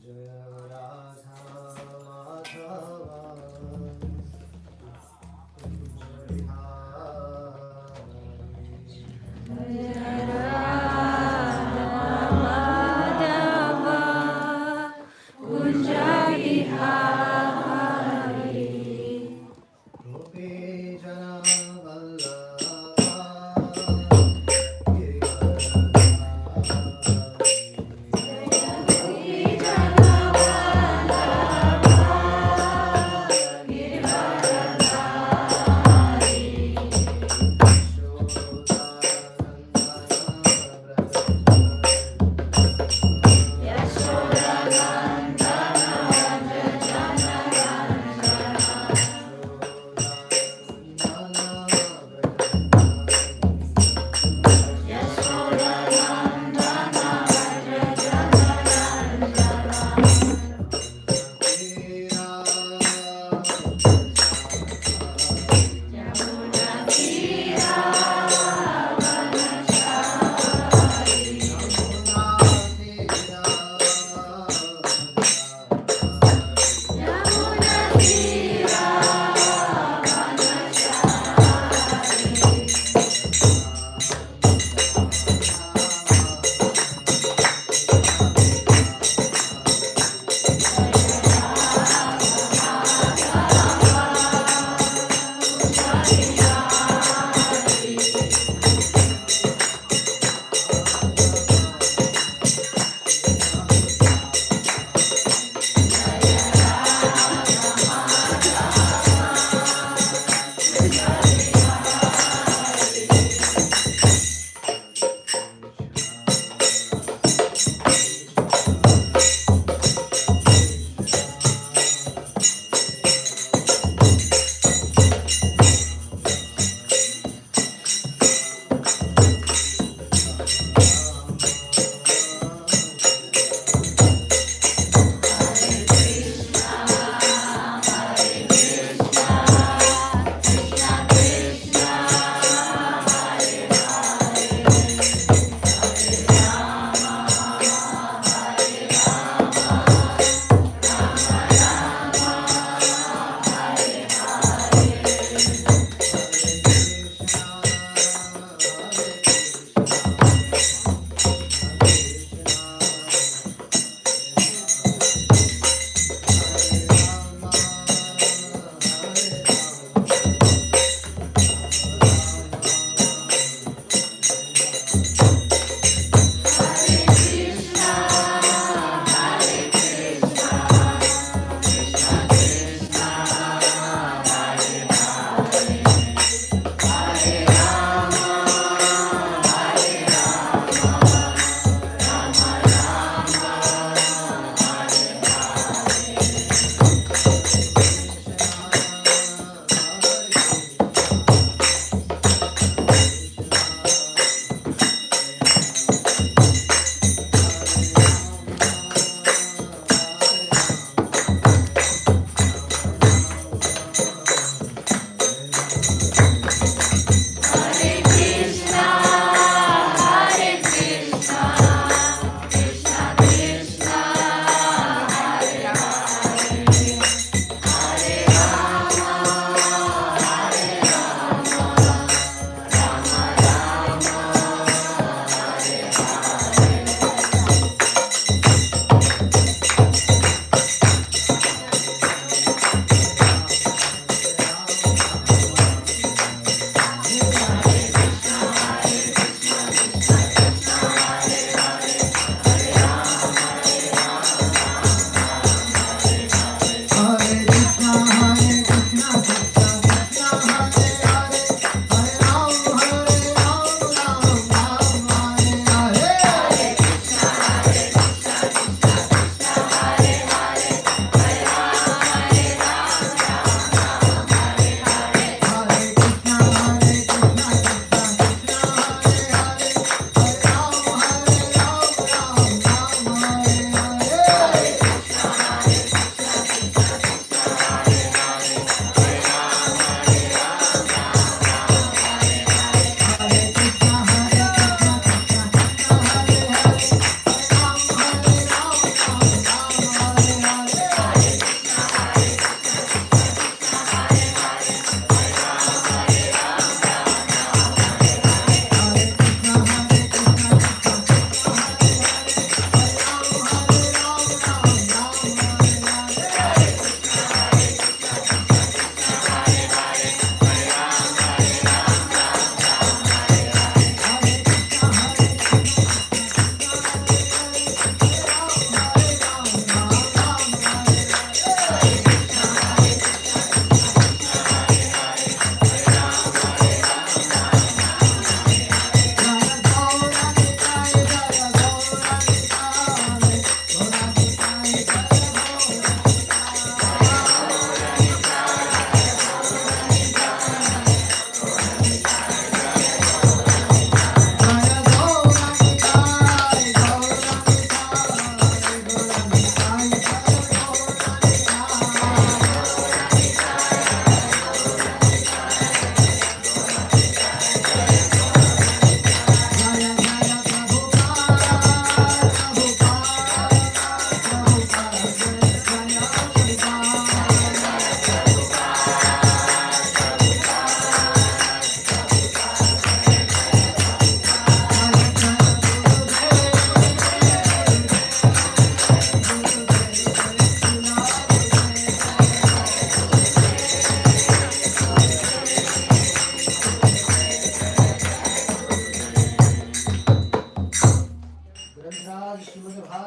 Jana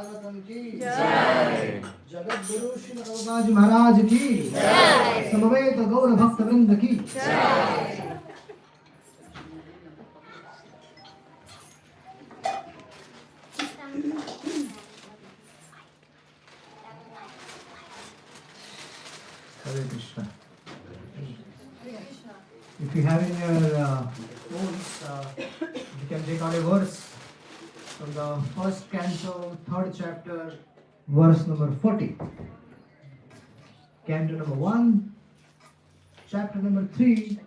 Bhagavatam ki Jai. Jagat Guru Śrī Caitanya Mahāprabhu ki Jai. Samaveta Gaura Bhakta Vrinda ki Jai. Hare Krishna. If you have in your phones, you can take out a verse from the first canto, third chapter, verse number 40. Canto number 1, chapter number 3,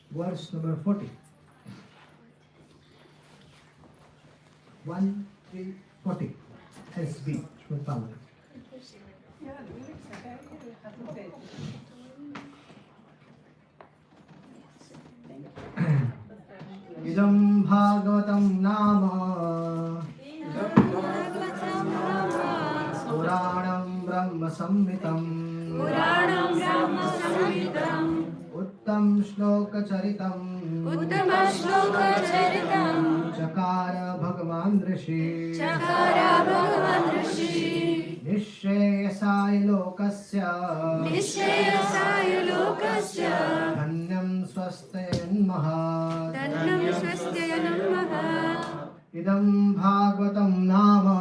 verse number 40. 1, 3, 40. SB. Srimad Bhagavatam. Idam Bhagavatam Nama Puranam Brahma Samhitam Uttam Shloka Charitam Chakara Bhagavan Rishi Nishayasaya Lokasya Dhanyam Swastayan Mahat Idam Bhagavatam Nama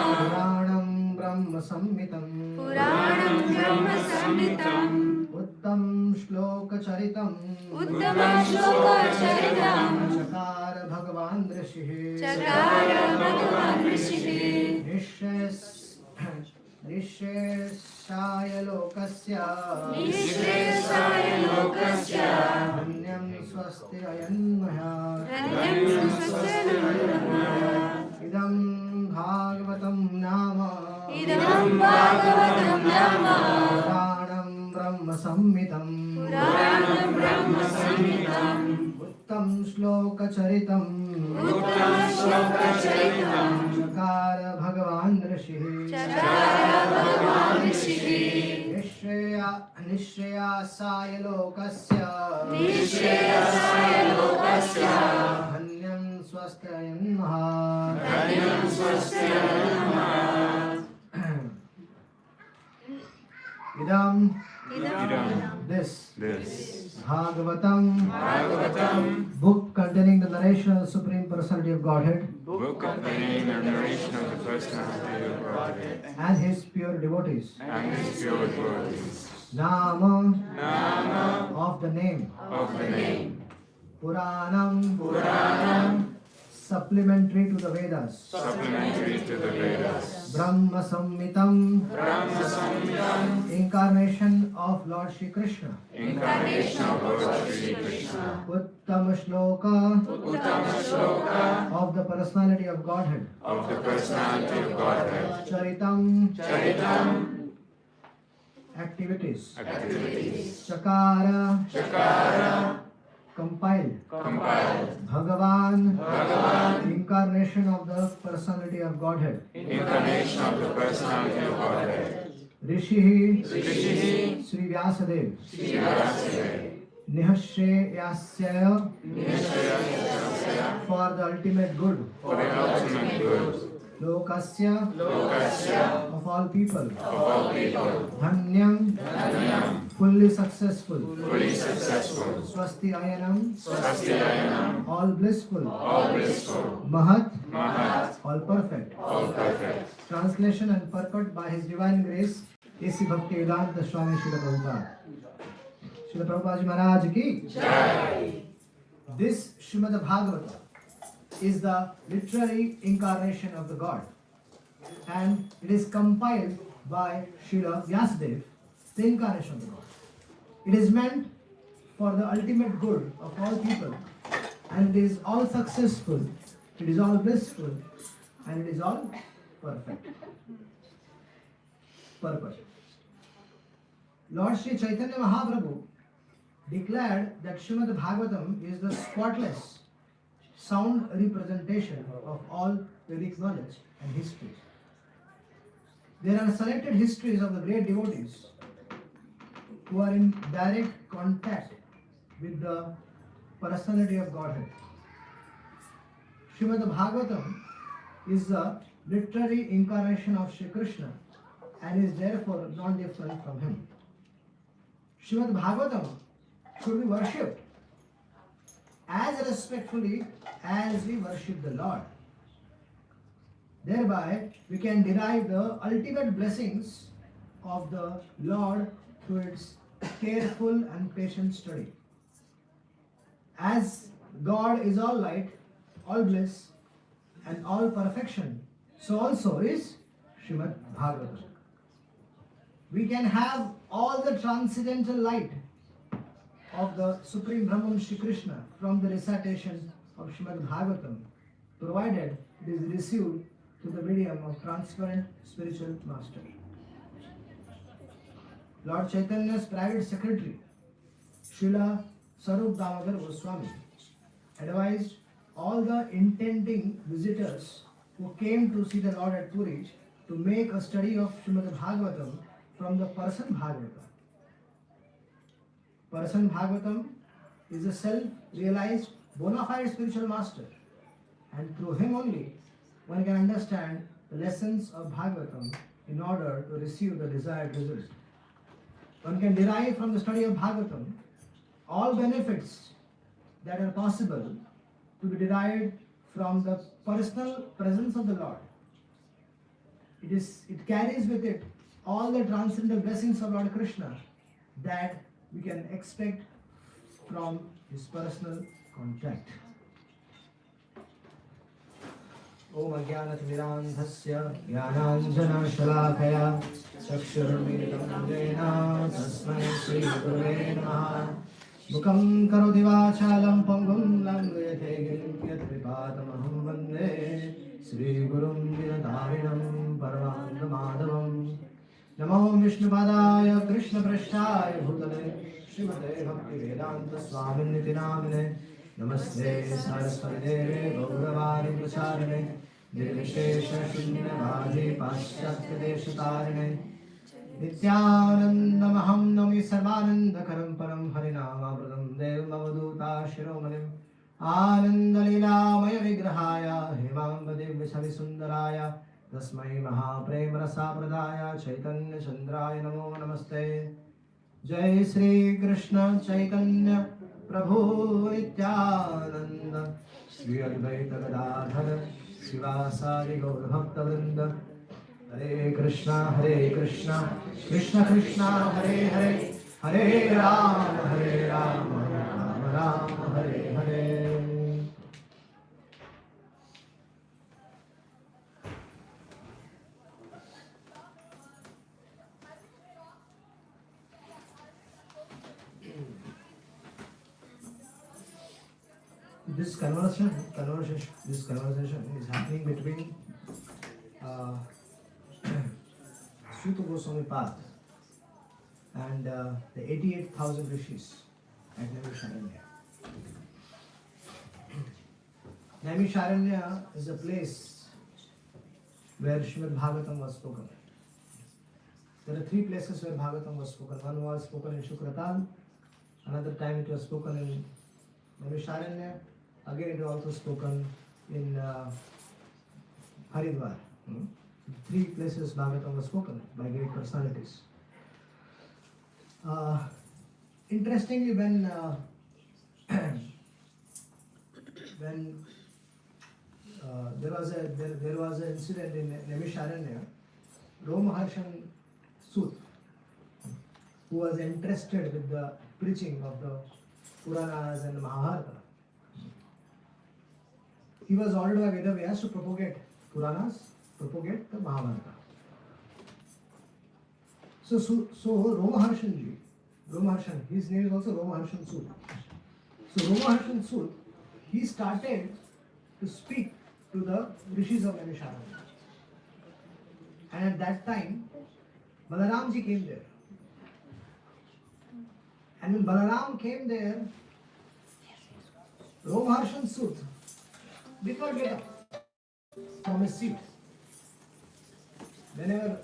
Puranam Brahma Samhitam Uttam Shloka Charitam Chakara Bhagavan Rishi Nishayasaya Lokasya Dhanyam Swastayan Mahat Idam Bhagavatam Nama Puranam Brahma Samhitam Uttam Shloka Charitam Chakara Bhagavan Rishi Nishayasaya Lokasya Dhanyam Swastayan Mahat Idam this Bhagavatam book containing the narration of the Supreme Personality of Godhead and his pure devotees. Nama of the name. Puranam supplementary to the Vedas. Brahma Samhitam incarnation of Lord Shri Krishna. Uttama Shloka of the personality of Godhead. Charitam activities. Chakara compiled. Bhagavan incarnation of the personality of Godhead. Rishi Sri Vyasadev. Nihashayasya for the ultimate good. Lokasya of all people. Dhanyam fully successful. Swasti Ayanam all blissful. Mahat all perfect. Translation and purport by His Divine Grace A.C. Bhaktivedanta Swami Srila Prabhupada. Srila Prabhupada Ji Maharaj ki Jai. This Srimad Bhagavatam is the literary incarnation of the God, and it is compiled by Srila Vyasadeva, the incarnation of the God. It is meant for the ultimate good of all people, and it is all successful, it is all blissful, and it is all perfect. Purpose. Lord Śrī Caitanya Mahāprabhu declared that Srimad Bhagavatam is the spotless, sound representation of all Vedic knowledge and history. There are selected histories of the great devotees who are in direct contact with the personality of Godhead. Srimad Bhagavatam is the literary incarnation of Śrī Krishna and is therefore not different from him. Śrīmad Bhagavatam should be worshipped as respectfully as we worship the Lord. Thereby, we can derive the ultimate blessings of the Lord through its careful and patient study. As God is all light, all bliss, and all perfection, so also is Śrīmad Bhagavatam. We can have all the transcendental light of the Supreme Brahman Shri Krishna from the recitation of Śrīmad Bhagavatam, provided it is received through the medium of transparent spiritual master. Lord Chaitanya's private secretary, Srila Sarup Damodar Goswami, advised all the intending visitors who came to see the Lord at Puri to make a study of Śrīmad Bhagavatam from the Person Bhagavatam. Person Bhagavatam is a self-realized bona fide spiritual master, and through him only one can understand the lessons of Bhagavatam in order to receive the desired result. One can derive from the study of Bhagavatam all benefits that are possible to be derived from the personal presence of the Lord. It carries with it all the transcendental blessings of Lord Krishna that we can expect from his personal contact. Om Ajnanatirandhasya Jnananjana Shalakaya Chakshurmilitam Jena Tasmai Shri Gurave Namaha Mukam Karoti Vachalam Pangum Langayate Girim Yatvipatamaham Vande Shri Gurum Dinatarinam Paramananda Madhavam Namo Vishnupadaya Krishna Prasthaya Bhutale Srimate Bhakti Vedanta Swamini Namine Namaste Saraswati Deve Gauravari Pracharane Nirvishesha Shunyavadi Paschatya Deshatarine Nityanandamaham Nami Sarvanandakaram Param Harinamamrutam Devam Avaduta Shiromanim Anandalila Maya Vigrahaya Himambadi Vishavi Sundaraya Tasmai Mahaprema Rasa Pradaya Chaitanya Chandraya Namo Namaste Jai Shri Krishna Chaitanya Prabhu Nityananda Shri Advaita Gadadhara Sivasari Gaur Bhakta Vrinda Hare Krishna Krishna Krishna Hare Hare Hare Rama Rama Rama Hare Hare. This conversation is happening between Suta Goswami Path and the 88,000 rishis at Naimisharanya. Naimisharanya is a place where Śrīmad Bhagavatam was spoken. There are three places where Bhagavatam was spoken. One was spoken in Shukratan, another time it was spoken in Naimisharanya, again it was also spoken in Haridwar. Three places Bhagavatam was spoken by great personalities. Interestingly, when there was an incident in Naimisharanya, Romaharshan Sut, who was interested with the preaching of the Puranas and the Mahabharata, he was ordered by Vedavyas to propagate Puranas, propagate the Mahabharata. So Romaharshan, his name is also Romaharshan Sut. So Romaharshan Sut, he started to speak to the rishis of Naimisharanya. And at that time, Balaramji came there. And when Balaram came there, Romaharshan Sut did not get up from his seat. Whenever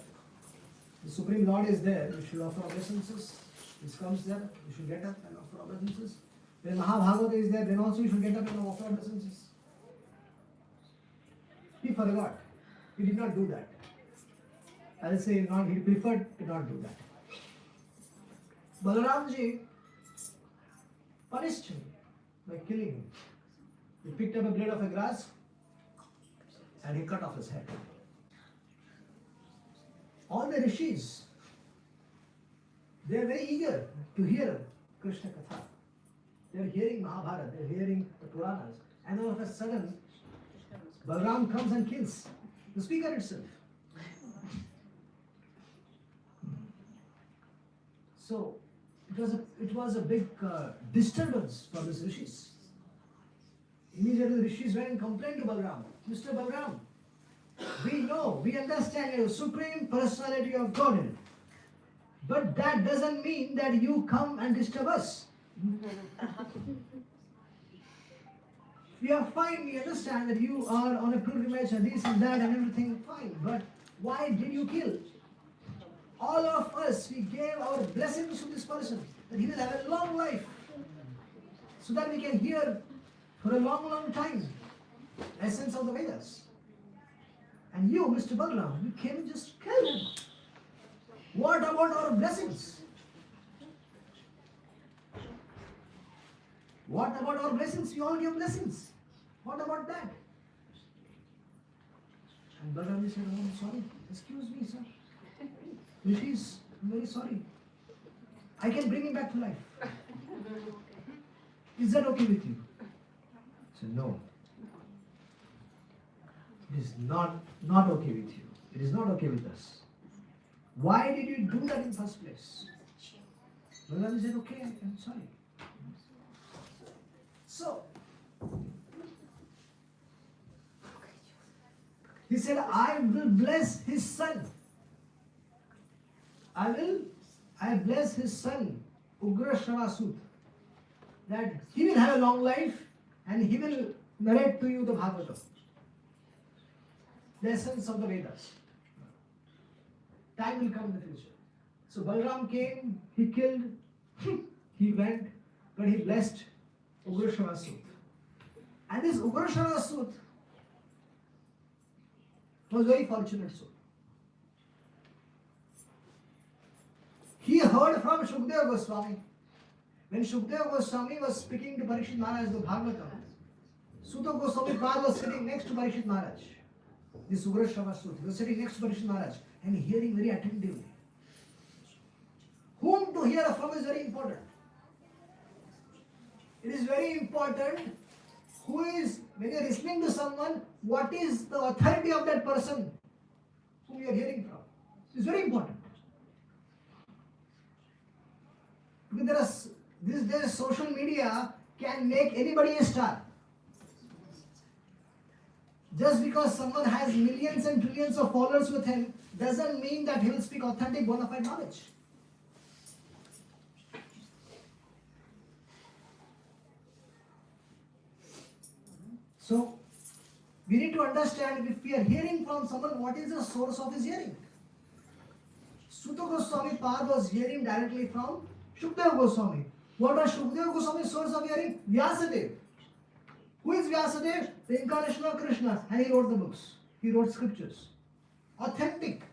the Supreme Lord is there, you should offer obeisances. This comes there, you should get up and offer obeisances. When Mahabhagavata is there, then also you should get up and offer obeisances. He forgot. He did not do that. I will say he preferred to not do that. Balaramji punished him by killing him. He picked up a blade of grass and he cut off his head. All the rishis, they are very eager to hear Krishna Katha. They are hearing Mahabharata, they are hearing the Puranas, and all of a sudden, Balaram comes and kills the speaker itself. So it was a big disturbance for these rishis. Immediately the rishis went and complained to Balaram. Mr. Balaram, we understand you are supreme personality of Godhead. But that doesn't mean that you come and disturb us. We are fine, we understand that you are on a pilgrimage and this and that and everything fine. But why did you kill? All of us, we gave our blessings to this person, that he will have a long life, so that we can hear for a long, long time essence of the Vedas. And you, Mr. Balaram, you came and just killed him. What about our blessings? What about our blessings? We all give blessings. What about that? And Balaram said, oh, I'm sorry. Excuse me, sir. Rishis, I'm very sorry. I can bring him back to life. Is that okay with you? I said, no. It is not okay with you. It is not okay with us. Why did you do that in the first place? Balaram said, okay, I'm sorry. So, he said, I will bless his son. I bless his son, Ugra Shravasut, that he will have a long life and he will narrate to you the Bhagavatam, the essence of the Vedas. Time will come in the future. So Balaram came, he killed, he went, but he blessed Ugra Shravasut. And this Ugra Shravasut was very fortunate soul. He heard from Shukdeva Goswami. When Shukdeva Goswami was speaking to Parikshit Maharaj the Bhagavatam, Sutta Goswami Pad was sitting next to Parikshit Maharaj. This Ugra Shravasut was sitting next to Parikshit Maharaj and hearing very attentively. Whom to hear from is very important. It is very important who is, when you are listening to someone, what is the authority of that person whom you are hearing from. It is very important. Because these days social media can make anybody a star. Just because someone has millions and trillions of followers with him doesn't mean that he will speak authentic bona fide knowledge. So, we need to understand if we are hearing from someone, what is the source of his hearing? Sutta Goswami Pad was hearing directly from Shukdeva Goswami. What was Shukdeva Goswami's source of hearing? Vyasadeva. Who is Vyasadeva? The incarnation of Krishna. And he wrote the books. He wrote scriptures. Authentic.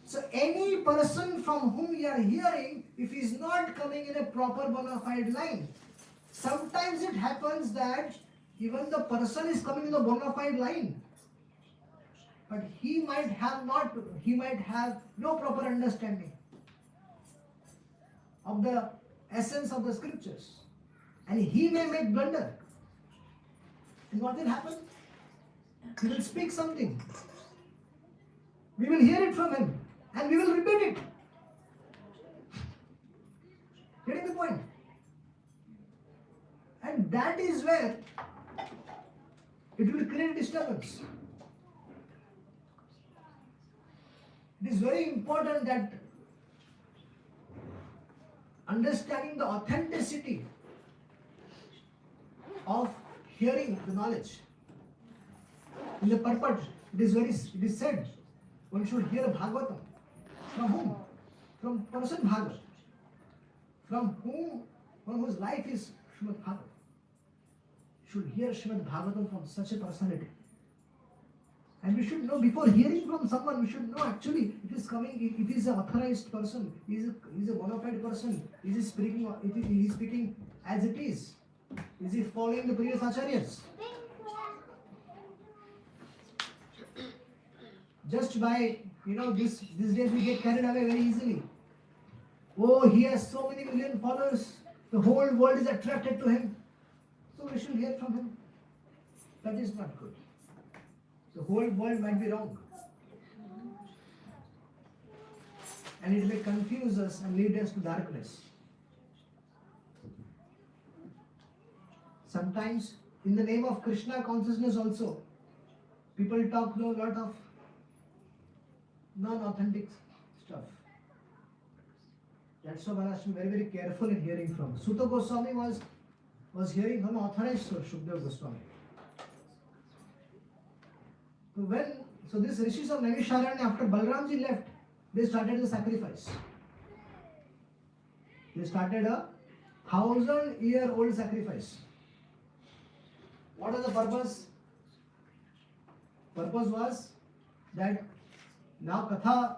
So any person from whom you are hearing, if he is not coming in a proper bona fide line, sometimes it happens that even the person is coming in a bona fide line, but he might have no proper understanding of the essence of the scriptures, and he may make blunder. And what will happen? He will speak something. We will hear it from him and we will repeat it. Getting the point? And that is where it will create disturbance. It is very important that understanding the authenticity of hearing the knowledge. In the purport, it is said, one should hear Bhagavatam. From whom? From person Bhagavat. From whose life is Srimad Bhagavatam. Should hear Srimad Bhagavatam from such a personality. And we should know, before hearing from someone, we should know actually it is coming, it is an authorized person, he is a bona fide person, is he speaking as it is he following the previous acharyas? Just by, these days we get carried away very easily. Oh, he has so many million followers, the whole world is attracted to him, so we should hear from him. That is not good. The whole world might be wrong. And it may confuse us and lead us to darkness. Sometimes, in the name of Krishna consciousness also, people talk a lot of non-authentic stuff. That's why one has to be very, very careful in hearing from. Sutta Goswami was hearing from authorized source, Shukdev Goswami. So these rishis of Naimisharanya, after Balramji left, they started the sacrifice. They started a 1,000-year-old sacrifice. What was the purpose? Purpose was that now Katha,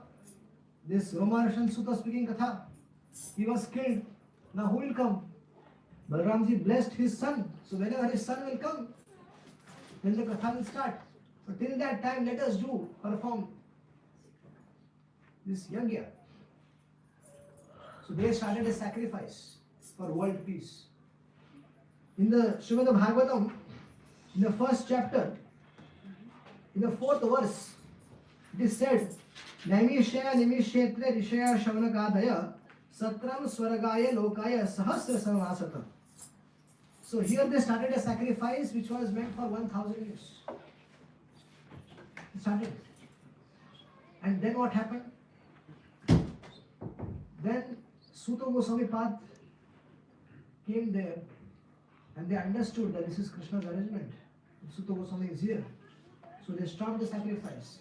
this Romaharshan Sutta speaking Katha, he was killed. Now who will come? Balramji blessed his son. So whenever his son will come, then the Katha will start. But till that time, let us perform this yajna. So they started a sacrifice for world peace. In the Srimad Bhagavatam, in the first chapter, in the 4th verse, it is said, Naimishya nimishetre rishaya shavanakadaya satram swaragaya lokaya sahasra samvasata. So here they started a sacrifice which was meant for 1,000 years. Started. And then what happened? Then Sutta Goswami Path came there and they understood that this is Krishna's arrangement. Sutta Goswami is here. So they stopped the sacrifice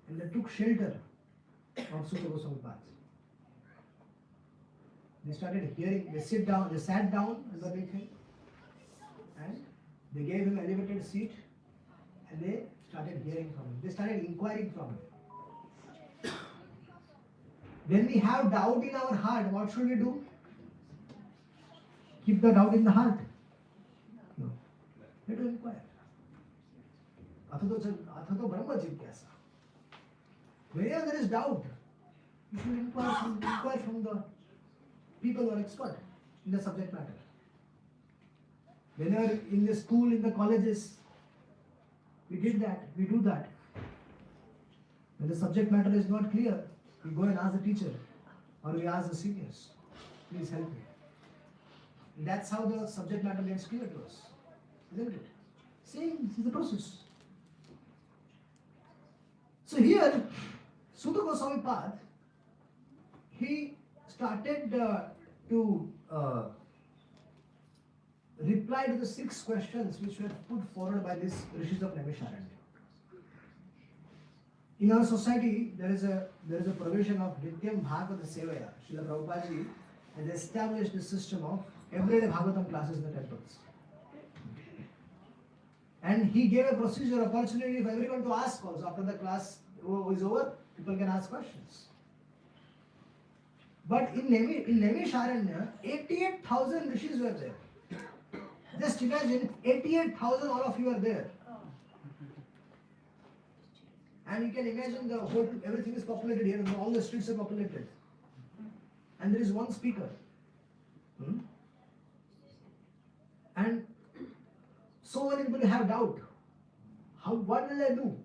and they took shelter of Sutta Goswami Path. They started hearing, they sat down underneath him and they gave him an elevated seat and they started hearing from him. They started inquiring from him. When we have doubt in our heart, what should we do? Keep the doubt in the heart. No. Let us inquire. Athato Brahma Jigyasa. Wherever there is doubt, you should inquire from the people who are expert in the subject matter. Whenever in the school, in the colleges, we do that. When the subject matter is not clear, we go and ask the teacher or we ask the seniors, please help me. And that's how the subject matter gets clear to us, isn't it? Same is the process. So here, Sutta Goswami Path, he started to reply to the 6 questions which were put forward by these rishis of Naimisharanya. In our society, there is a provision of Nityam Bhagavata Sevaya. Srila Prabhupada ji has established the system of everyday Bhagavatam classes in the temples. And he gave a procedure, opportunity for everyone to ask also. After the class is over, people can ask questions. But in Naimisharanya, 88,000 rishis were there. Just imagine, 88,000, all of you are there. And you can imagine the whole, everything is populated here, and all the streets are populated. And there is one speaker. And so many people have doubt. What will I do?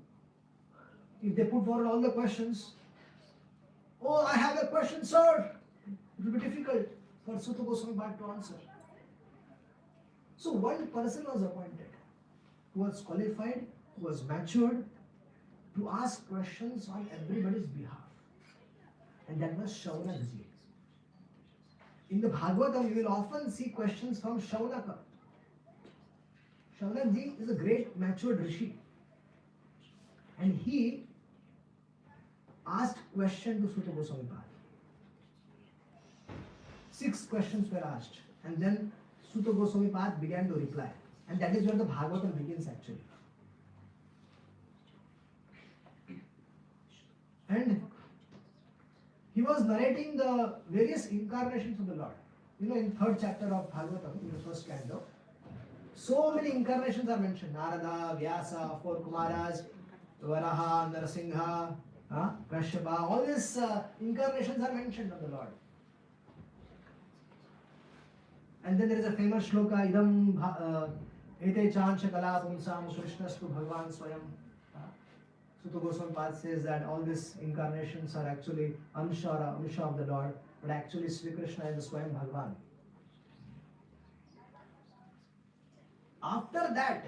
If they put forward all the questions, oh, I have a question, sir. It will be difficult for Sutta Goswami Bhatt to answer. So one person was appointed who was qualified, who was matured to ask questions on everybody's behalf. And that was Shaunakji. In the Bhagavatam, you will often see questions from Shaunaka. Shaunakji is a great matured rishi. And he asked question to Sutta Goswami Bhatt. 6 questions were asked. And then Sutta Goswami Bhatt began to reply. And that is where the Bhagavatam begins actually. was narrating the various incarnations of the Lord. You know, in 3rd chapter of Bhagavatam, in the first canto, so many incarnations are mentioned. Narada, Vyasa, 4 Kumaras, Varaha, Narasingha, Kashyapa, all these incarnations are mentioned of the Lord. And then there is a famous shloka, Idam Ete Chancha Kala Pumsam Krishnastu Bhagavan Swayam. Sutta Goswami Pad says that all these incarnations are actually Amsha of the Lord, but actually Sri Krishna is the Swayam Bhagavan. After that,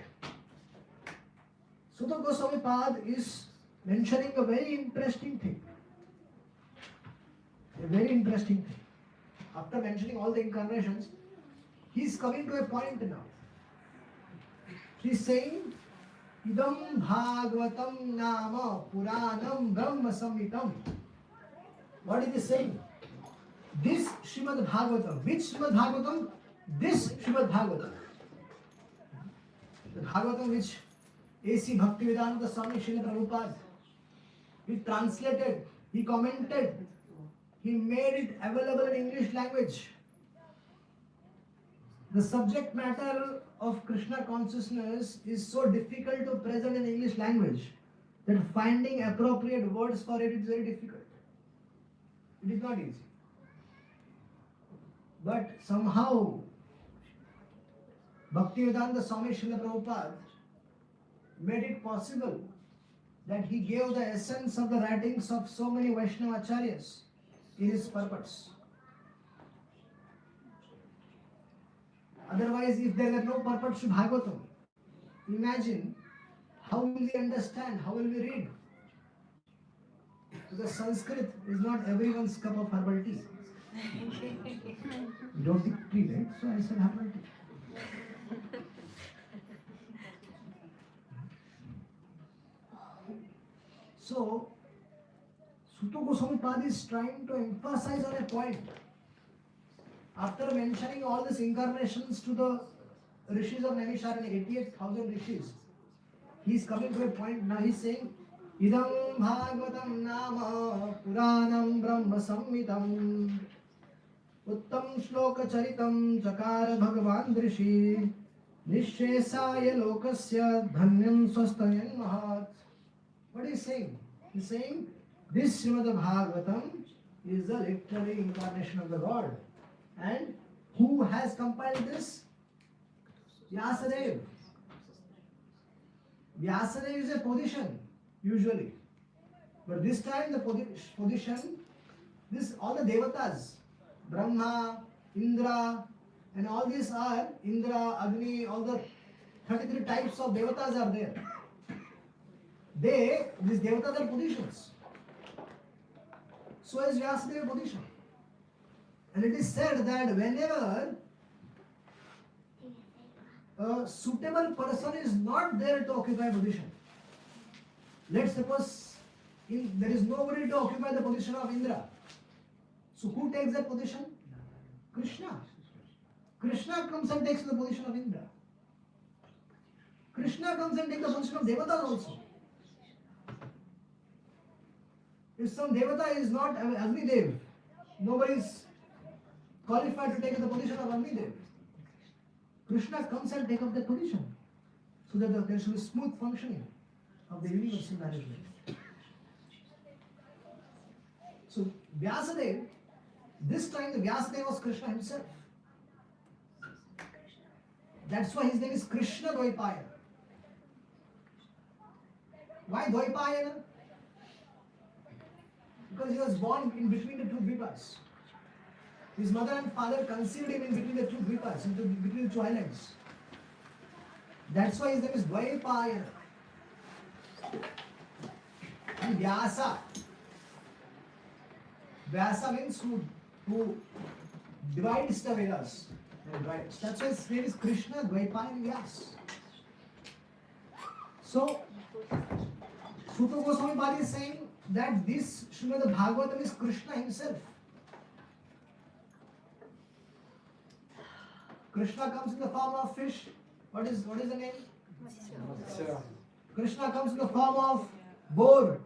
Sutta Goswami Pad is mentioning a very interesting thing. A very interesting thing. After mentioning all the incarnations, he is coming to a point now. He is saying, Idam Bhagavatam Nama Puranam Brahma Samhitam. What is he saying? This Srimad Bhagavatam. Which Srimad Bhagavatam? This Srimad Bhagavatam. The Bhagavatam which A.C. Bhaktivedanta Swami Śrīla Prabhupada, he translated, he commented, he made it available in English language. The subject matter of Krishna consciousness is so difficult to present in English language that finding appropriate words for it is very difficult. It is not easy. But somehow, Bhaktivedanta Swami Śrīla Prabhupada made it possible that he gave the essence of the writings of so many Vaishnava Acharyas in his purpose. Otherwise, if there were no purpose to Bhagavatam, imagine how will we understand, how will we read? Because Sanskrit is not everyone's cup of herbal tea. You don't think tea, right? So I said herbal tea. So, Sutta Goswami Pad is trying to emphasize on a point. After mentioning all these incarnations to the rishis of Naimisharanya, 88,000 rishis, he is coming to a point now. He is saying, Idam Bhagavatam Nama Puranam Brahma Samhitam Uttam Shloka Charitam Chakara Bhagavan Drishi Nishesaya Lokasya Dhanyam Swastanyam Mahat. What is he saying? He is saying, this Srimad Bhagavatam is the literary incarnation of the Lord. And who has compiled this? Vyasadeva. Vyasadeva is a position, usually. But this time the position, all the devatas, Brahma, Indra, and all these are, Indra, Agni, all the 33 types of devatas are there. These devatas are positions. So is Vyasadeva position. And it is said that whenever a suitable person is not there to occupy a position, let's suppose there is nobody to occupy the position of Indra. So who takes that position? Krishna. Krishna comes and takes the position of Indra. Krishna comes and takes the position of Devatas also. If some Devata is not Agni Dev, nobody is qualified to take the position of Agni Dev. Krishna comes and takes up that position so that there should be smooth functioning of the universal management. So Vyasadeva, this time the Vyasadeva was Krishna himself. That's why his name is Krishna Dvaipayana. Why Dvaipayana? Because he was born in between the two dvipas. His mother and father conceived him in between the two dvipas, between the two islands. That's why his name is Dvaipayana. And Vyasa. Vyasa means who divides the Vedas. That's why his name is Krishna Dvaipayana Vyasa. So, Sutta Goswami Pad is saying that this Srimad Bhagavatam is Krishna himself. Krishna comes in the form of fish. What is the name? Krishna comes in the form of boar.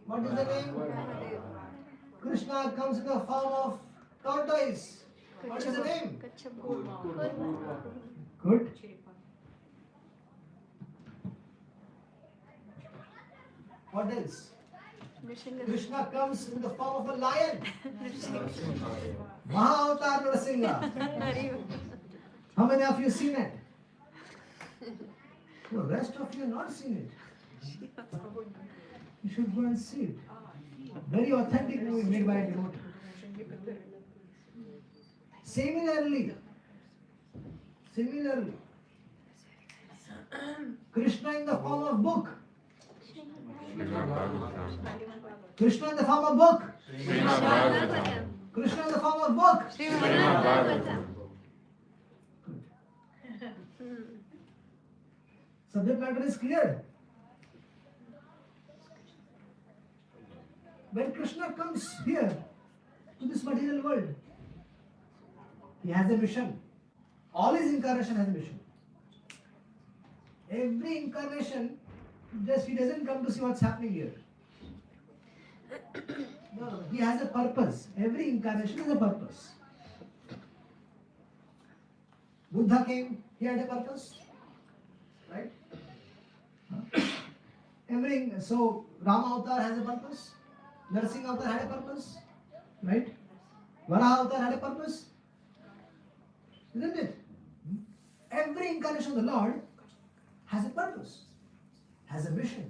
What is the name? Krishna comes in the form of tortoise. What is the name? Good. What else? Krishna comes in the form of a lion. Mahāavatar Nrsimha. How many of you seen it? The rest of you have not seen it. You should go and see it. Very authentic movie made by a devotee. Similarly, Krishna in the form of book. Krishna in the form of book. Krishna in the form of book. Subject matter is clear. When Krishna comes here to this material world, he has a mission. All his incarnation has a mission. Every incarnation, he doesn't come to see what's happening here. No, he has a purpose. Every incarnation has a purpose. Buddha came, he had a purpose. Right? So Rama Avatar has a purpose. Narsingh Avatar had a purpose. Right? Varaha Avatar had a purpose. Isn't it? Every incarnation of the Lord has a purpose, has a mission.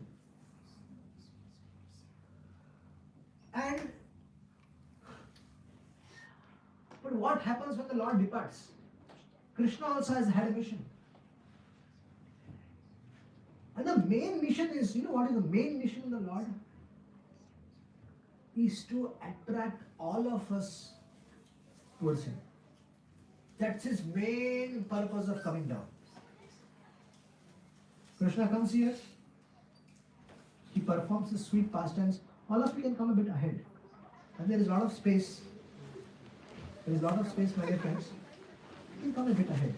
But what happens when the Lord departs? Krishna also has had a mission. And the main mission is, you know what is the main mission of the Lord? Is to attract all of us towards Him. That's His main purpose of coming down. Krishna comes here, He performs His sweet pastimes. All of you can come a bit ahead. And there is a lot of space. There is a lot of space, my dear friends. You can come a bit ahead.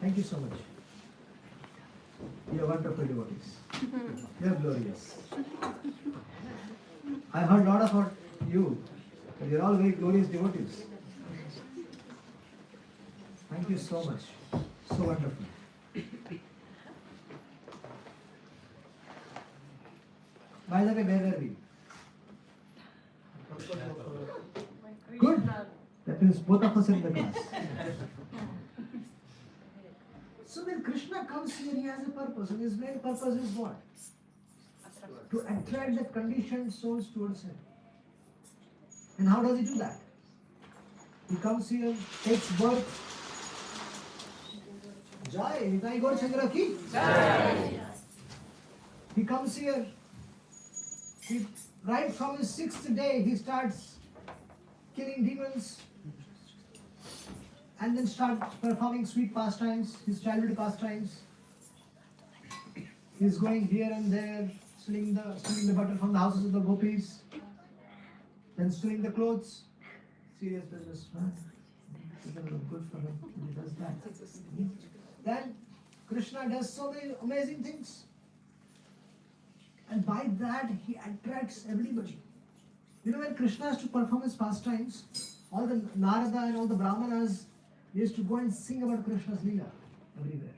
Thank you so much. You are wonderful devotees. You are glorious. I have heard a lot about you, but you are all very glorious devotees. Thank you so much. So wonderful. By the way, where were we? Good. That means both of us are in the class. So when Krishna comes here, he has a purpose. And his main purpose is what? To attract the conditioned souls towards him. And how does he do that? He comes here, takes birth. Jai, Nitai Gaur Chandra ki? Jai. He comes here. Right from his 6th day, he starts killing demons and then starts performing sweet pastimes, his childhood pastimes. He's going here and there, stealing the butter from the houses of the gopis, then stealing the clothes. Serious business, man. It doesn't look good for him when he does that. Then Krishna does so many amazing things. And by that, he attracts everybody. You know, when Krishna has to perform his pastimes, all the Narada and all the Brahmanas used to go and sing about Krishna's Leela everywhere.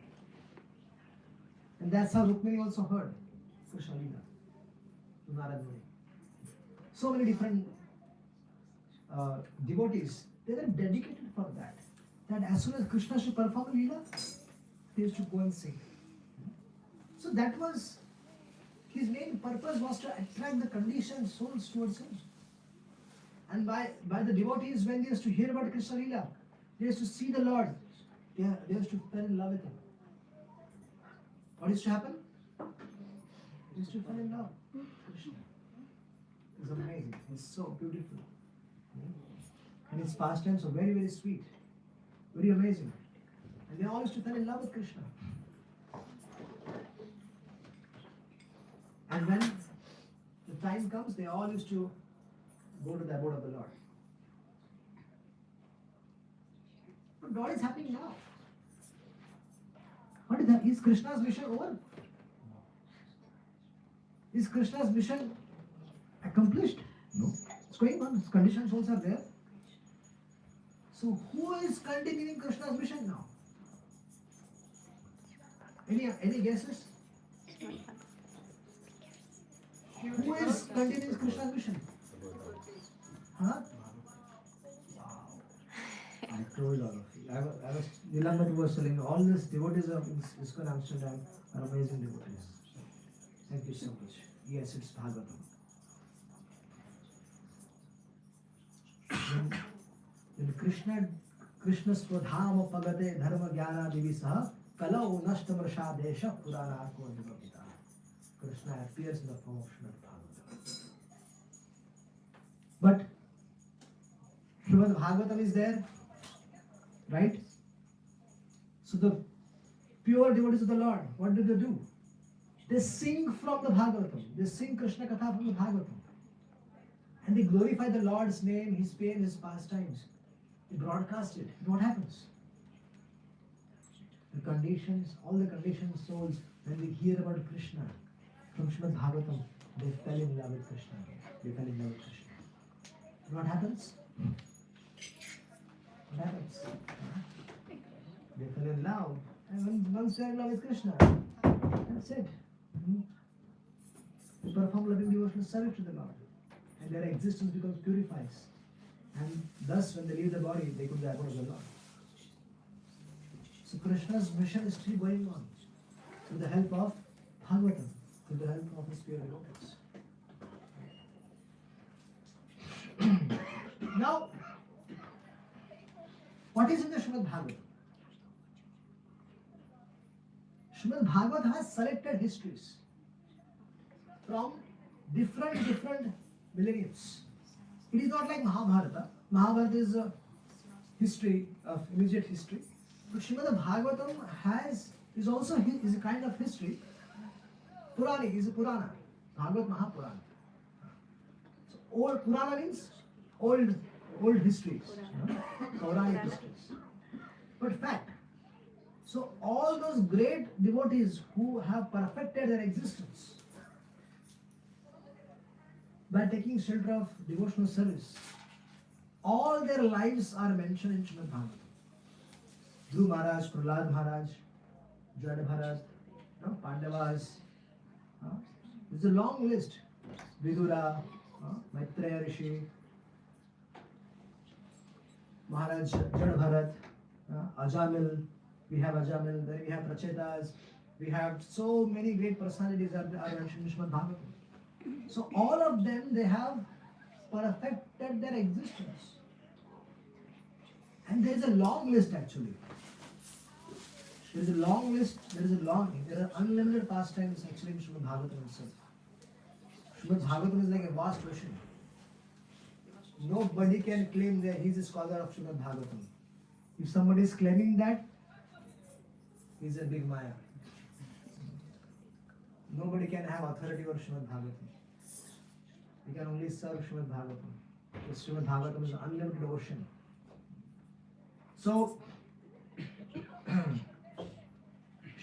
And that's how Rukmini also heard Krishna Leela from Narada Muni. So many different devotees, they were dedicated for that. That as soon as Krishna should perform a Leela, they used to go and sing. So that was his main purpose, was to attract the conditioned souls towards him. And by the devotees, when they used to hear about Krishna Leela, they used to see the Lord, they used to fall in love with him. What used to happen? They used to fall in love with Krishna. It's amazing. It's so beautiful. And his pastimes are very, very sweet. Very amazing. And they all used to fall in love with Krishna. And when the time comes, they all used to go to the abode of the Lord. But what is happening now? What is that? Is Krishna's mission over? Is Krishna's mission accomplished? No. It's going on. His conditions also are there. So who is continuing Krishna's mission now? Any guesses? Who is continuing Krishna's mission? Huh? Wow. I told all of you. I was Nilambat was telling all these devotees of ISKCON Amsterdam are amazing devotees. Thank you so much. Yes, it's Bhagavatam. When Krishna Swadhama Pagate Dharma Jnana Divisaha Kalau Nashtamrasha Desha Purana Ko Nivapita. Krishna appears in the form of Srimad Bhagavatam. But Srimad Bhagavatam is there, right? So the pure devotees of the Lord, what do? They sing from the Bhagavatam. They sing Krishna Katha from the Bhagavatam. And they glorify the Lord's name, His pain, His pastimes. They broadcast it. And what happens? The conditions, all the conditioned souls, when they hear about Krishna from Srimad Bhagavatam, they fell in love with Krishna. They fell in love with Krishna. And what happens? What happens? They fell in love. And once they are in love with Krishna, that's it. They perform loving devotional service to the Lord. And their existence becomes purifies. And thus, when they leave the body, they could be abode of the Lord. So Krishna's mission is still going on with the help of Bhagavatam, with the help of his pure devotees. Now, what is in the Srimad Bhagavatam? Srimad Bhagavatam has selected histories from different millenniums. It is not like Mahabharata. Mahabharata is a history of immediate history. But Srimad Bhagavatam is also a kind of history. Puranic is a Purana. Bhagavad Mahapurana. So old Purana means old histories. Puranic histories. But fact. So all those great devotees who have perfected their existence by taking shelter of devotional service, all their lives are mentioned in Srimad Bhagavatam. Dhruv Maharaj, Prahlad Maharaj, Jada Bharat, Pandavas. There's a long list. Vidura, Maitreya Rishi, Maharaj Jada Bharat, Ajamil. We have Ajamil, then we have Prachetas. We have so many great personalities are mentioned in Srimad Bhagavatam. So all of them, they have perfected their existence. And there is a long list actually. There is a long list, there are unlimited pastimes actually in Srimad Bhagavatam itself. Srimad Bhagavatam is like a vast ocean. Nobody can claim that he is a scholar of Srimad Bhagavatam. If somebody is claiming that, he is a big Maya. Nobody can have authority over Srimad Bhagavatam. We can only serve Srimad Bhagavatam. Because Srimad Bhagavatam is an unlimited ocean. So,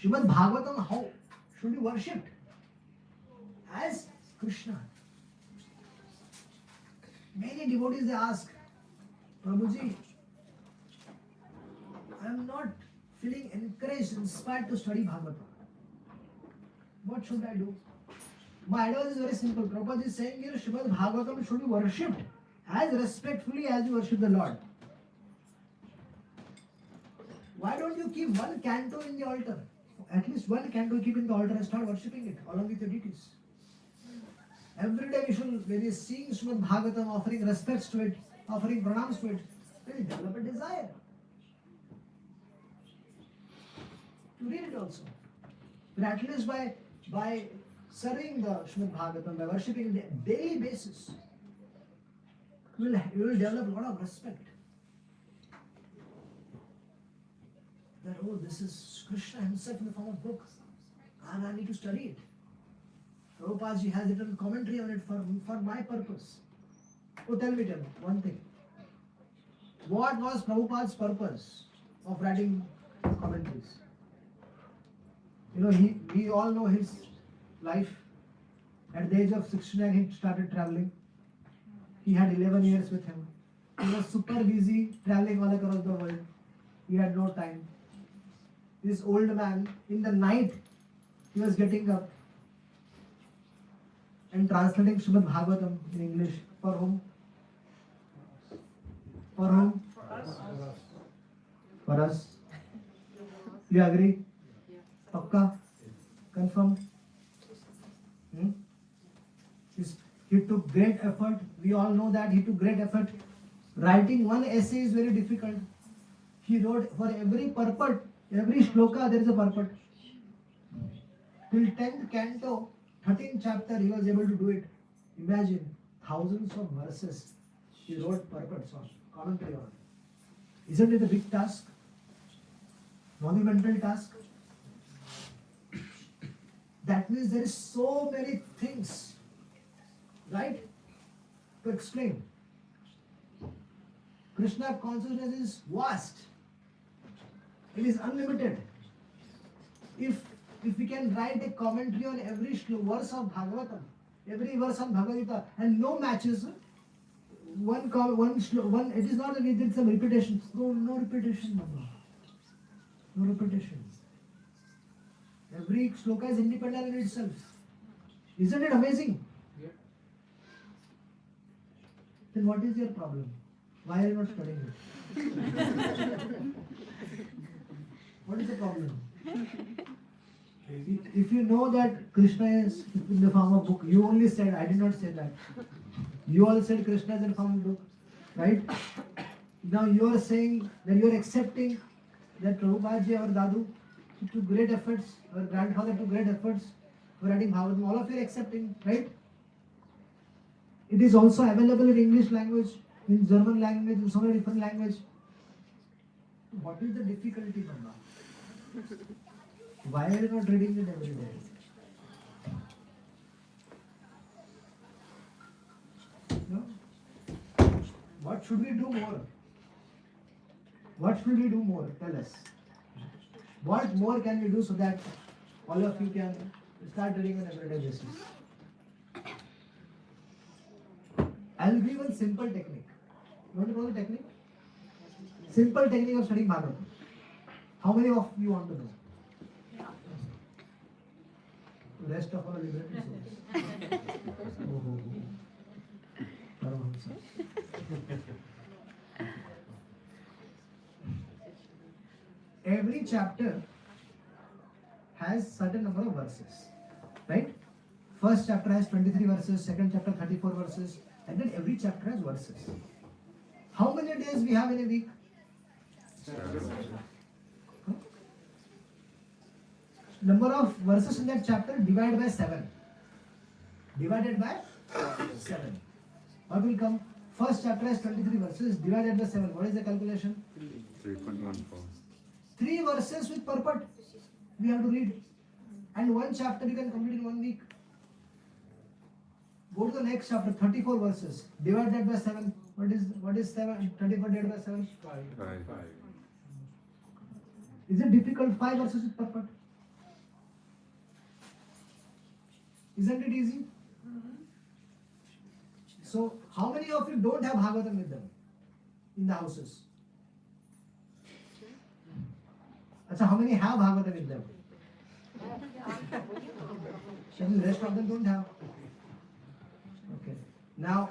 Srimad Bhagavatam, how should be worshipped? As Krishna. Many devotees they ask, Prabhuji, I am not feeling encouraged, inspired to study Bhagavatam. What should I do? My advice is very simple. Prabhupada is saying here, Srimad Bhagavatam should be worshipped as respectfully as you worship the Lord. Why don't you keep one canto in the altar? At least one canto keep in the altar and start worshipping it along with your deities. Every day when you sing Srimad Bhagavatam, offering respects to it, offering pranams to it, then you develop a desire to read it also. But at least by serving the Srimad Bhagavatam, by worshipping on a daily basis, you will develop a lot of respect. That, oh, this is Krishna himself in the form of book, and I need to study it. Prabhupada has written commentary on it for my purpose. Oh, tell me one thing. What was Prabhupada's purpose of writing commentaries? We all know his life, At the age of 69, he started traveling. He had 11 years with him. He was super busy traveling all across the world. He had no time. This old man, in the night, he was getting up and translating Srimad Bhagavatam in English. For whom? For whom? For us. You agree? Pakka? Confirm? He took great effort. We all know that he took great effort. Writing one essay is very difficult. He wrote for every purport, every shloka there is a purport. Till 10th canto, 13th chapter, he was able to do it. Imagine, thousands of verses he wrote purports on, commentary on. Isn't it a big task? Monumental task? That means there is so many things, right, to explain. Krishna consciousness is vast. It is unlimited. If we can write a commentary on every verse of Bhagavatam, every verse on Bhagavad Gita, and no matches, one it is not that we did some repetition. No repetition, Baba. No repetition. Every shloka is independent in itself. Isn't it amazing? Yeah. Then what is your problem? Why are you not studying it? What is the problem? If you know that Krishna is in the form of book, you only said, I did not say that. You all said Krishna is in the form of book, right? Now you are saying that you are accepting that Prabhupada or Dadu took great efforts, our grandfather took great efforts for writing Bhagavatam. All of you are accepting, right? It is also available in English language, in German language, in so many different languages. What is the difficulty, Baba? Why are you not reading it every day? No? What should we do more? What should we do more? Tell us. What more can we do so that all of you can start reading on an everyday basis? I will give you one simple technique. You want to know the technique? Simple technique of studying Bhagavatam. How many of you want to know? The rest of our liberated souls. Paramahamsa. Every chapter has certain number of verses, right? First chapter has 23 verses, second chapter 34 verses, and then every chapter has verses. How many days we have in a week? 7. Number of verses in that chapter divided by 7. Divided by 7. What will come? First chapter has 23 verses divided by 7. What is the calculation? 3.14. 3 verses with purport we have to read. And one chapter you can complete in 1 week. Go to the next chapter, 34 verses. Divide that by 7. What is 7? 24 divided by 7? 5. Is it difficult? 5 verses with purport. Isn't it easy? So, how many of you don't have Bhagavatam with them in the houses? Achha, how many have Bhagavatam with them? The rest of them don't have. Okay. Now,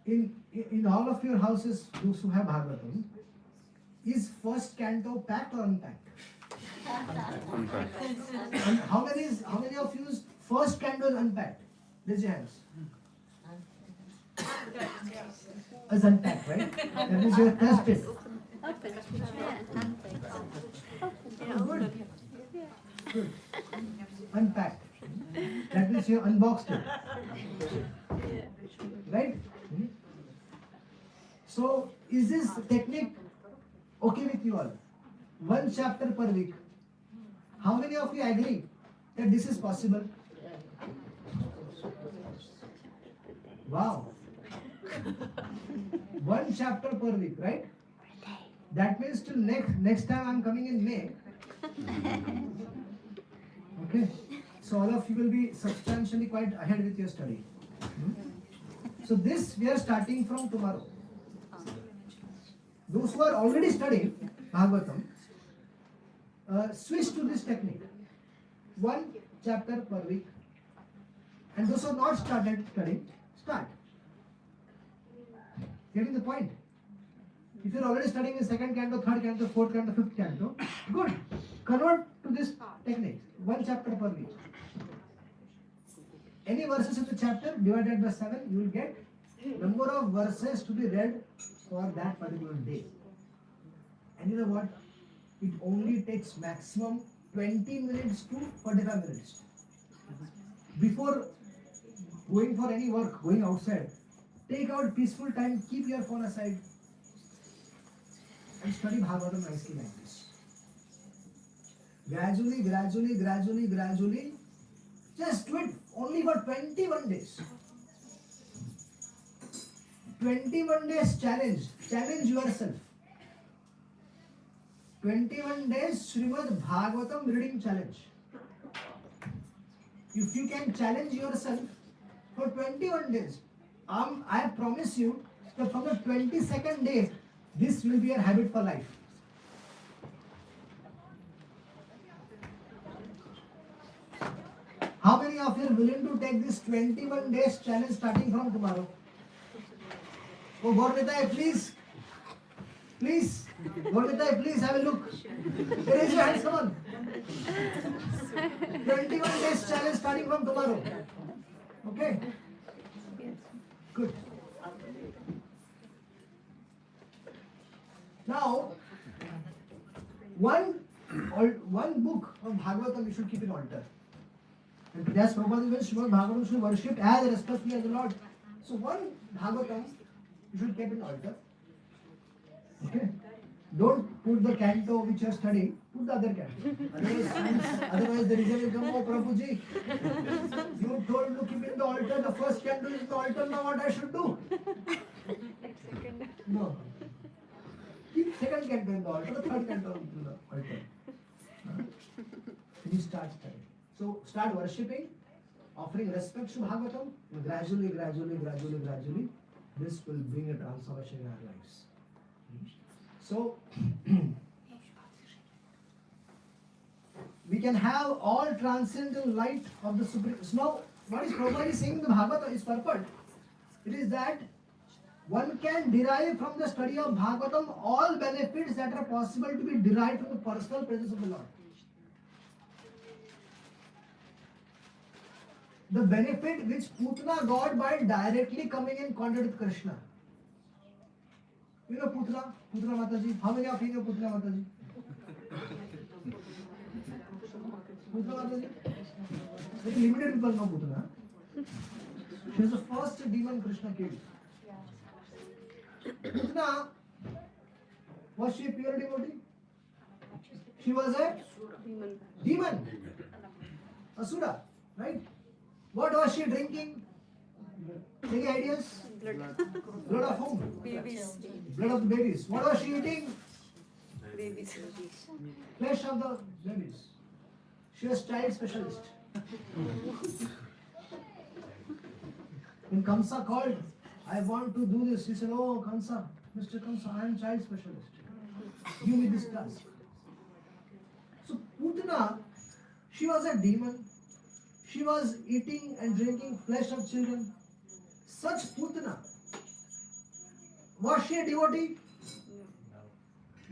in all of your houses, those who have Bhagavatam, is first canto packed or unpacked? And how many of you's first canto is unpacked? Raise your hands. It's unpacked, right? That means you have tested. Good. Good. Unpacked. That means you have unboxed it. Right? So, is this technique okay with you all? 1 chapter per week. How many of you agree that this is possible? Wow. 1 chapter per week, right? That means till next time I'm coming in May. Okay. So all of you will be substantially quite ahead with your study. So this we are starting from tomorrow. Those who are already studying Bhagavatam, switch to this technique. 1 chapter per week. And those who have not started studying, start. Getting the point? If you are already studying in 2nd canto, 3rd canto, 4th canto, 5th canto, good. Convert to this technique. 1 chapter per week. Any verses in the chapter divided by 7, you will get number of verses to be read for that particular day. And you know what? It only takes maximum 20 minutes to 45 minutes. Before going for any work, going outside, take out peaceful time, keep your phone aside and study Bhagavatam nicely like this. Gradually, just do it only for 21 days. 21 days challenge. Challenge yourself. 21 days Srimad Bhagavatam reading challenge. If you can challenge yourself for 21 days, I promise you that from the 22nd day, this will be your habit for life. How many of you are willing to take this 21 days challenge starting from tomorrow? Oh, Gornitai, please. Please. Gornitai, please have a look. Raise your hands, come on. 21 days challenge starting from tomorrow. Okay? Good. Now, one book of Bhagavatam you should keep in altar. And that's Prabhupada means Srimad Bhagavatam should be worshipped as respectfully as the Lord. So one Bhagavatam you should keep in altar. Okay? Don't put the canto which you are studying, put the other canto. Otherwise the reason will come, oh Prabhuji, you told to keep in the altar, the first canto is in the altar, now what I should do? No. Keep 2nd canto in the altar, the 3rd canto in the altar. You start studying. So start worshipping, offering respect to Bhagavatam, and gradually, this will bring a transformation in our lives. So, we can have all transcendental light of the Supreme. So now, what is Prabhupada saying in the Bhagavatam is purport. It is that one can derive from the study of Bhagavatam all benefits that are possible to be derived from the personal presence of the Lord. The benefit which Putana got by directly coming in contact with Krishna. You know Putana Mataji? How many of you know Putana Mataji? Putana Mataji? Very limited people know Putana. She was the first demon Krishna killed. Putana, was she a pure devotee? She was a demon. Asura, right? What was she drinking? Any ideas? Blood of whom? Babies. Blood of the babies. What was she eating? Babies. Flesh of the babies. She was child specialist. When Kamsa called, I want to do this. He said, oh Kamsa, Mr. Kamsa, I am child specialist. Give me this task. So Putana, she was a demon. She was eating and drinking flesh of children. Such Putana. Was she a devotee?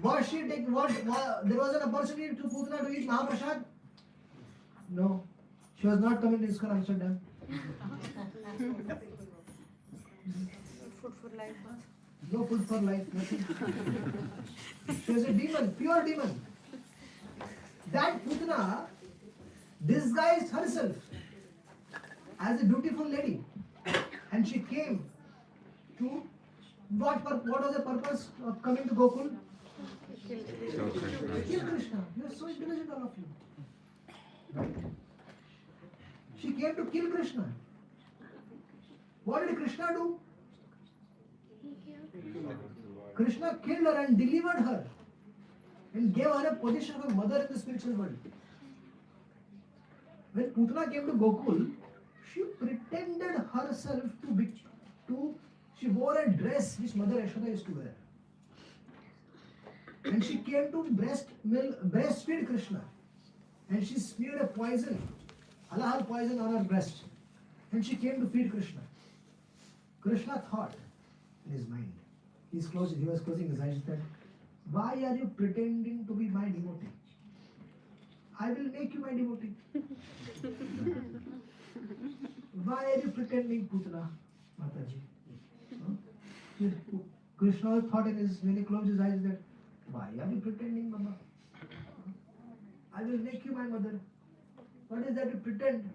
Was she there was an opportunity to Putana to eat Mahaprasad? No. She was not coming to ISKCON Amsterdam. Food for life. No food for life. Nothing. She was a demon, pure demon. That Putana disguised herself as a beautiful lady, and she came to what was the purpose of coming to Gokul? Kill Krishna. You are so intelligent, all of you. Right? She came to kill Krishna. What did Krishna do? Krishna killed her and delivered her and gave her a position of a mother in the spiritual world. When Putana came to Gokul, she pretended herself she wore a dress which Mother Yashoda used to wear. And she came to breastfeed Krishna. And she smeared a poison, halal poison on her breast. And she came to feed Krishna. Krishna thought in his mind, he was closing his eyes, he said, why are you pretending to be my devotee? I will make you my devotee. Why are you pretending, Putana, Mataji? Huh? Krishna thought when he closed his eyes that, why are you pretending, Mama? I will make you my mother. What is that you pretend?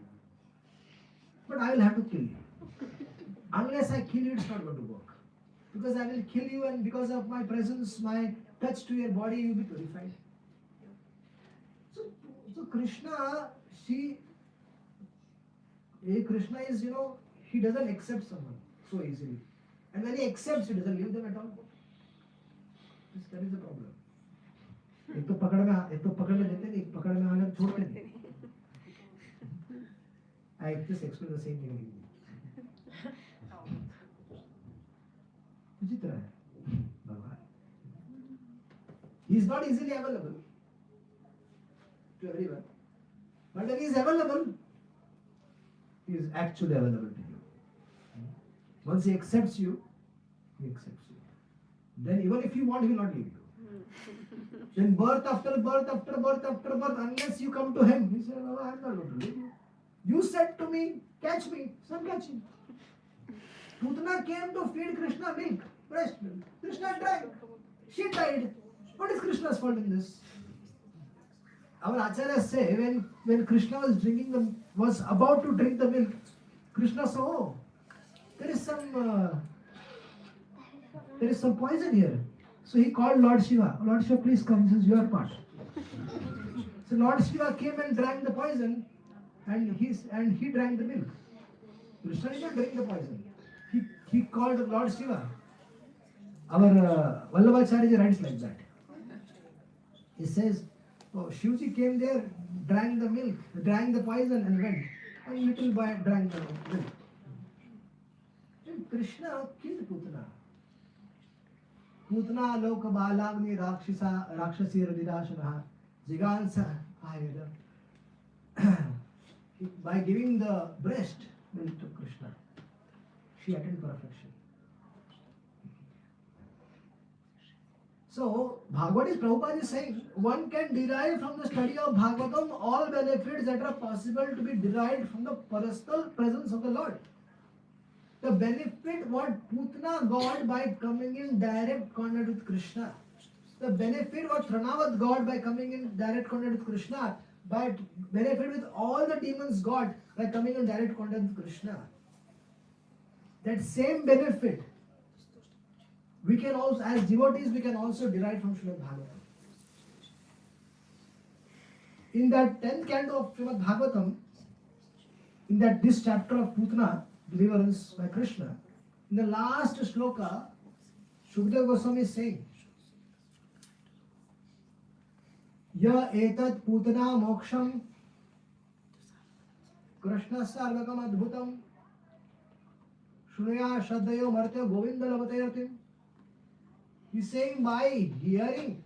But I will have to kill you. Unless I kill you, it's not going to work. Because I will kill you, and because of my presence, my touch to your body, you will be purified. So Krishna, Krishna is, he doesn't accept someone so easily. And when he accepts, he doesn't leave them at all. That is the problem. एक तो पकड़ने देते नहीं, एक पकड़ में आने छोड़ते नहीं. I just explain the same thing in English. विचित्र है भगवान. He is not easily available to everyone, but when he is available, he is actually available to you. Once he accepts you, he accepts you. Then even if you want, he will not leave you. Then birth after birth after birth after birth, unless you come to him, he said, oh, I am not going to leave you. You said to me, catch me, so I am catching. Putana came to feed Krishna milk, breast milk. Krishna drank. She died. What is Krishna's fault in this? Our acharyas say when Krishna was about to drink the milk, Krishna saw, oh, there is some poison here. So he called Lord Shiva. Lord Shiva, please come. This is your part. So Lord Shiva came and drank the poison, and he drank the milk. Krishna did not drink the poison. He called Lord Shiva. Our Vallabhacharya writes like that. He says, oh, Shivji came there, drank the milk, drank the poison and went. And little boy drank the milk. And Krishna killed Putana. Putana loka balagni rakshasi radhirashanaha jigansa ayada. By giving the breast milk to Krishna, she attained perfection. So, Prabhupada is saying, one can derive from the study of Bhagavatam all benefits that are possible to be derived from the personal presence of the Lord. The benefit what Putana got by coming in direct contact with Krishna. The benefit what Tranavat got by coming in direct contact with Krishna. By benefit with all the demons got by coming in direct contact with Krishna. That same benefit, we can also, as devotees, we can also derive from Srimad Bhagavatam. In that 10th canto of Srimad Bhagavatam, in this chapter of Putana, deliverance by Krishna, in the last shloka, Shukdev Goswami is saying, Ya etat Putana moksham Krishna sarvakam adbhutam Shunaya shaddayo martya govinda lavatayartim. He's saying by hearing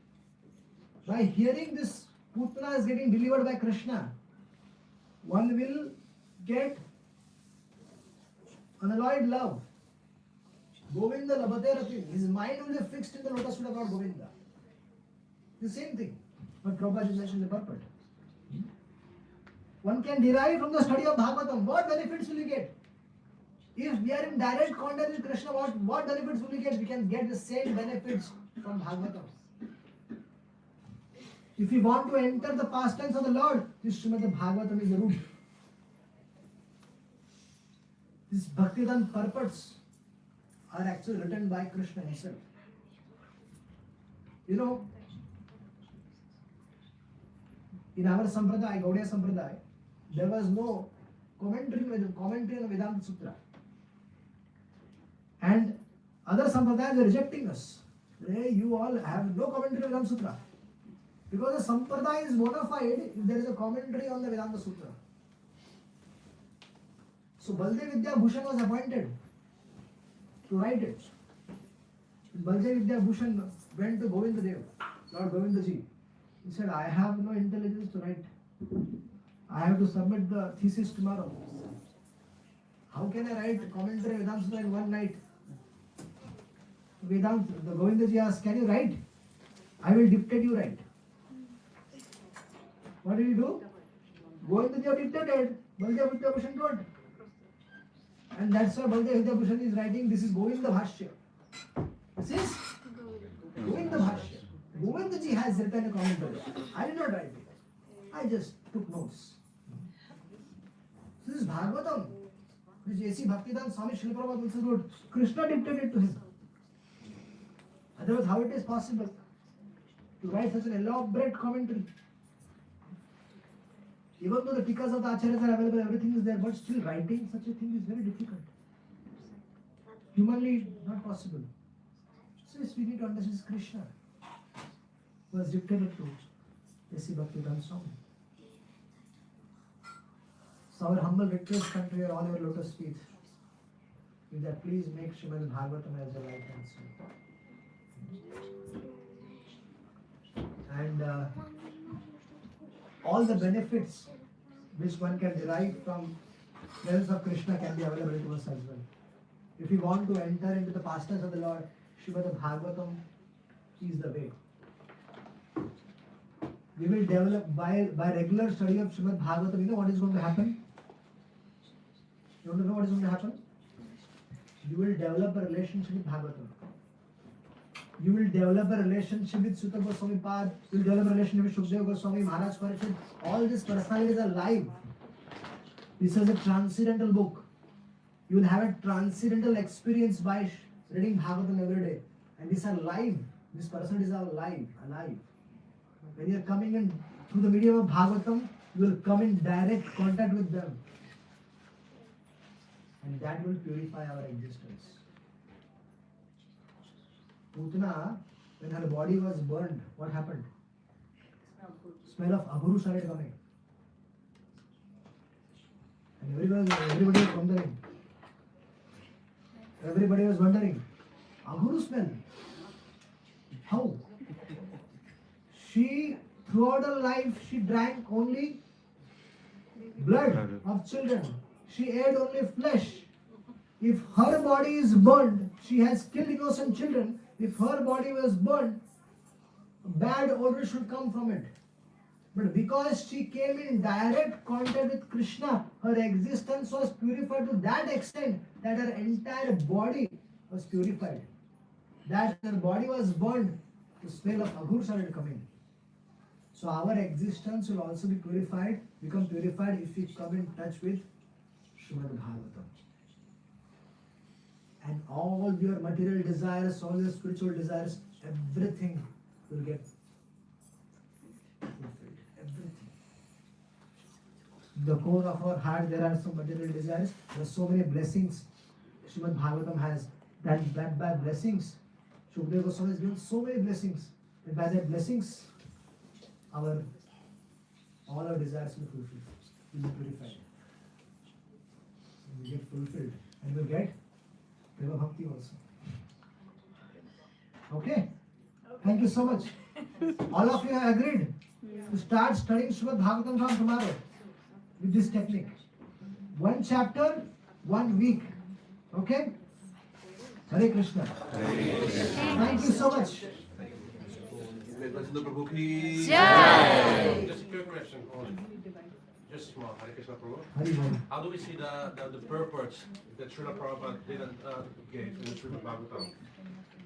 this Putana is getting delivered by Krishna, one will get unalloyed love. Govinda lavatayartim. His mind will be fixed in the lotus feet of Lord Govinda. The same thing. But Prabhupada just mentioned the purport. One can derive from the study of Bhagavatam. What benefits will you get? If we are in direct contact with Krishna, what benefits will we get? We can get the same benefits from Bhagavatam. If we want to enter the pastimes of the Lord, this Srimad Bhagavatam is the route. These Bhaktivedanta purports are actually written by Krishna himself. You know, in our Sampradaya, Gaudiya Sampradaya, there was no commentary on the Vedanta Sutra. And other Sampradayas are rejecting us. Hey, you all have no commentary on Vedanta Sutra. Because the Sampradaya is bona fide if there is a commentary on the Vedanta Sutra. So Baldev Vidya Bhushan was appointed to write it. Baldev Vidya Bhushan went to Govinda Dev, Lord Govindaji. He said, I have no intelligence to write. I have to submit the thesis tomorrow. How can I write commentary Vedanta Sutra in one night? The Govindaji asked, can you write? I will dictate you write. What did he do? Govindaji dictated. Baldev Vidya Bhushan wrote. And that's why Baldev Vidya Bhushan is writing, this is Govinda Bhashya. This is Govinda Bhashya. Govindaji has written a commentary. I did not write it. I just took notes. This is Bhagavatam. Which A.C. Bhaktivedanta Swami Śrīla Prabhupada also wrote. Krishna dictated to him. Otherwise, how it is possible to write such an elaborate commentary? Even though the tikas of the acharyas are available, everything is there, but still writing such a thing is very difficult. Humanly not possible. So yes, we need to understand Krishna was dictated to A.C. Bhaktivedanta Swami. So our humble request come to your all your lotus feet. Is that please make Srimad Bhagavatam as your right hand side. And all the benefits which one can derive from presence of Krishna can be available to us as well. If we want to enter into the pastimes of the Lord, Srimad Bhagavatam is the way. We will develop by regular study of Srimad Bhagavatam. You know what is going to happen? You want to know what is going to happen? You will develop a relationship with Bhagavatam. You will develop a relationship with Sutta Goswami Pad. You will develop a relationship with Shukdev Goswami, Maharaj Parishad. All these personalities are live. This is a transcendental book. You will have a transcendental experience by reading Bhagavatam every day. And these are live. These personalities are live, alive. When you are coming in through the medium of Bhagavatam, you will come in direct contact with them. And that will purify our existence. Putana, when her body was burned, what happened? Smell of Abhuru started coming. And everybody was wondering. Everybody was wondering, Abhuru smell? How? She, throughout her life, she drank only blood of children. She ate only flesh. If her body is burned, she has killed innocent children. If her body was burned, bad odor should come from it. But because she came in direct contact with Krishna, her existence was purified to that extent that her entire body was purified. That her body was burned, the smell of Abhur started coming. So our existence will also be purified, become purified if we come in touch with Srimad Bhagavatam. And all your material desires, all your spiritual desires, everything will get fulfilled. Everything. The core of our heart, there are some material desires. There are so many blessings Srimad Bhagavatam has. That by blessings, Shukdev Goswami has given so many blessings. And by that blessings, all our desires will be fulfilled, will be purified. We get fulfilled and we'll get Prema Bhakti also. Okay? Thank you so much. All of you have agreed to start studying Srimad Bhagavatam from tomorrow with this technique. 1 chapter, 1 week. Okay? Hare Krishna. Thank you so much. Jai. Just a quick question. Just small. Hare Krishna Prabhu. How do we see the purpose that Srila Prabhupada didn't give in the Srimad Bhagavatam?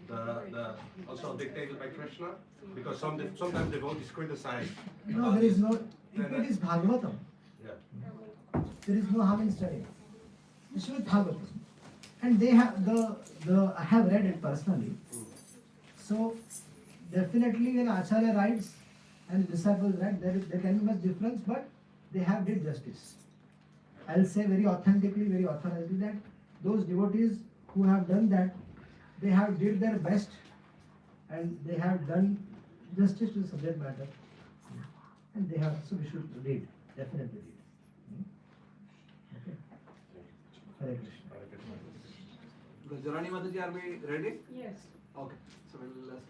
The also dictated by Krishna? Because sometimes devotees criticize. No, there is no. If it is Bhagavatam, Yeah. there is no harm in studying. It's with Bhagavatam. And they have I have read it personally. So definitely when Acharya writes and disciples write, there can be much difference, but they have did justice. I'll say very authentically, very authoritatively that those devotees who have done that, they have did their best and they have done justice to the subject matter. And they have, so we should read, definitely read. Okay. Hare Krishna. Hare Krishna. Jalani Mataji, are we ready? Yes. Okay. So we'll start.